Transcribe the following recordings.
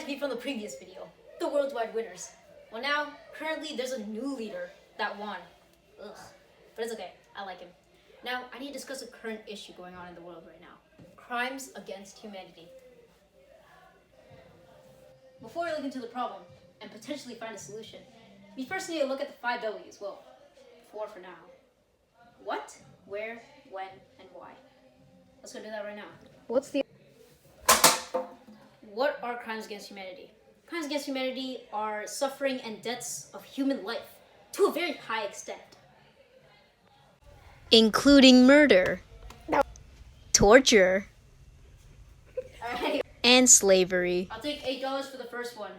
MVP from the previous video, the worldwide winners. Well now, currently there's a new leader that won. Ugh, but it's okay, I like him. Now, I need to discuss a current issue going on in the world right now. Crimes against humanity. Before we look into the problem and potentially find a solution, we first need to look at the 5 W's. Well, 4 for now. What, where, when, and why. Let's go do that right now. What are crimes against humanity? Crimes against humanity are suffering and deaths of human life to a very high extent. Including murder, torture, Alright, and slavery. I'll take $8 for the first one.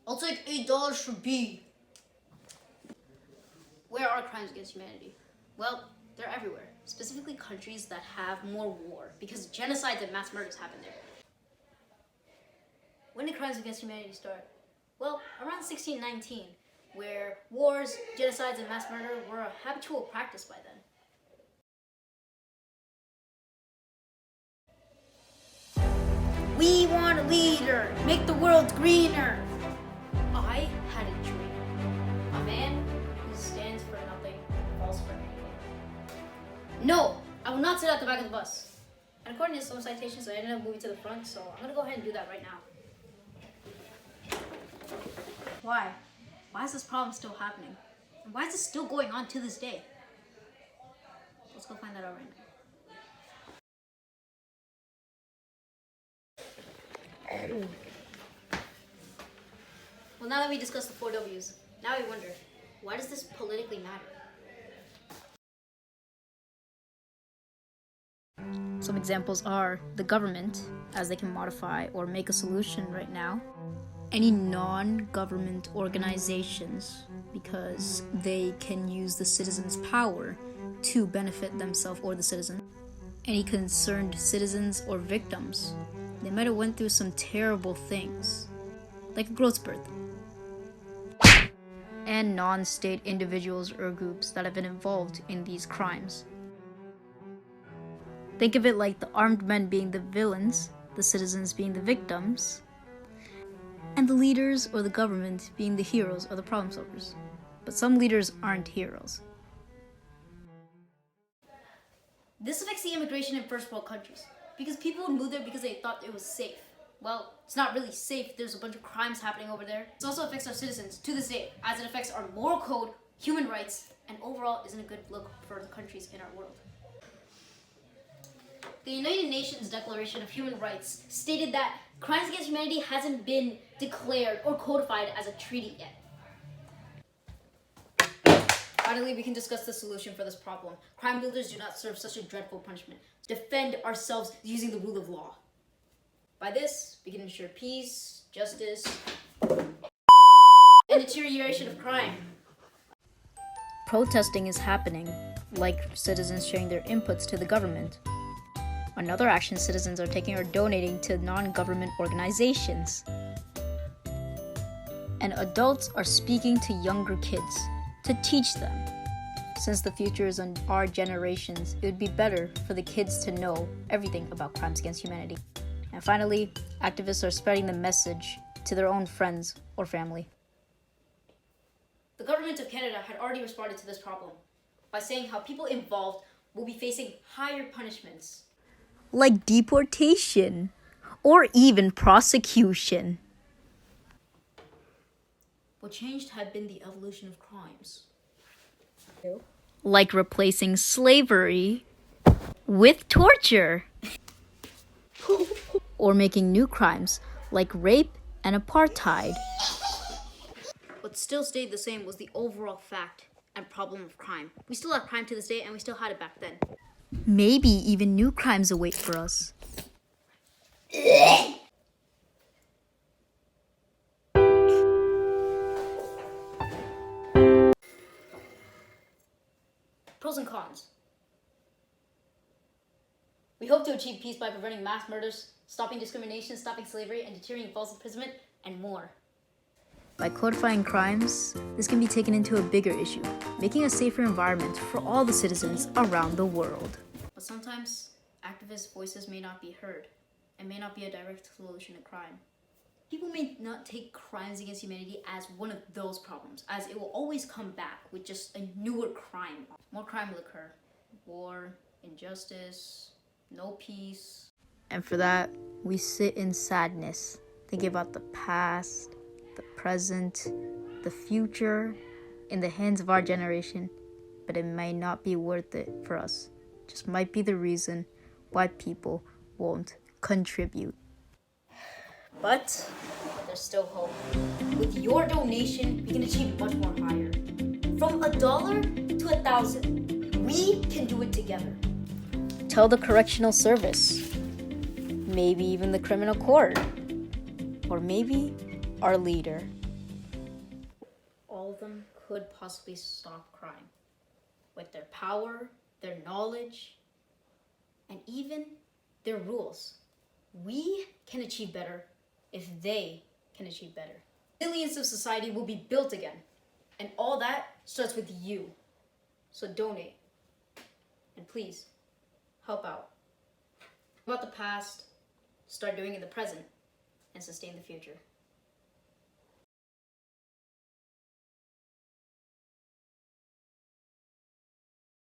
I'll take $8 for B. Where are crimes against humanity? Well, they're everywhere. Specifically countries that have more war, because genocides and mass murders happen there. When did crimes against humanity start? Well, around 1619, where wars, genocides, and mass murder were a habitual practice by then. We want a leader, make the world greener. I had a dream. A man who stands for nothing, falls for anything. No, I will not sit at the back of the bus. And according to some citations, I ended up moving to the front, so I'm gonna go ahead and do that right now. Why? Why is this problem still happening? And why is this still going on to this day? Let's go find that out right now. Well, now that we discussed the 4 W's, now I wonder, why does this politically matter? Some examples are the government, as they can modify or make a solution right now. Any non-government organizations, because they can use the citizens' power to benefit themselves or the citizen. Any concerned citizens or victims. They might have went through some terrible things, like a growth spurt. And non-state individuals or groups that have been involved in these crimes. Think of it like the armed men being the villains, the citizens being the victims, and the leaders or the government being the heroes or the problem solvers. But some leaders aren't heroes. This affects the immigration in first world countries, because people would move there because they thought it was safe. Well, it's not really safe. There's a bunch of crimes happening over there. It also affects our citizens to this day, as it affects our moral code, human rights, and overall isn't a good look for the countries in our world. The United Nations Declaration of Human Rights stated that crimes against humanity hasn't been declared or codified as a treaty yet. Finally, we can discuss the solution for this problem. Crime builders do not serve such a dreadful punishment. Defend ourselves using the rule of law. By this, we can ensure peace, justice, and deterioration of crime. Protesting is happening, like citizens sharing their inputs to the government. Another action citizens are taking are donating to non-government organizations. And adults are speaking to younger kids to teach them. Since the future is on our generations, it would be better for the kids to know everything about crimes against humanity. And finally, activists are spreading the message to their own friends or family. The government of Canada had already responded to this problem by saying how people involved will be facing higher punishments, like deportation or even prosecution. What changed had been the evolution of crimes. Like replacing slavery with torture. Or making new crimes like rape and apartheid. What still stayed the same was the overall fact and problem of crime. We still have crime to this day, and we still had it back then. Maybe even new crimes await for us. Pros and cons. We hope to achieve peace by preventing mass murders, stopping discrimination, stopping slavery, and deterring false imprisonment, and more. By codifying crimes, this can be taken into a bigger issue, making a safer environment for all the citizens around the world. But sometimes, activist voices may not be heard. and may not be a direct solution to crime. People may not take crimes against humanity as one of those problems, as it will always come back with just a newer crime. More crime will occur. War, injustice, no peace. And for that, we sit in sadness, thinking about the past, the present, the future, in the hands of our generation. But it might not be worth it for us. Just might be the reason why people won't contribute. But there's still hope. With your donation, we can achieve much more higher. From $1 to 1,000, we can do it together. Tell the correctional service, maybe even the criminal court, or maybe our leader. All of them could possibly stop crime with their power, their knowledge, and even their rules. We can achieve better if they can achieve better. Millions of society will be built again, and all that starts with you. So donate, and please help out. About the past, start doing it in the present, and sustain the future.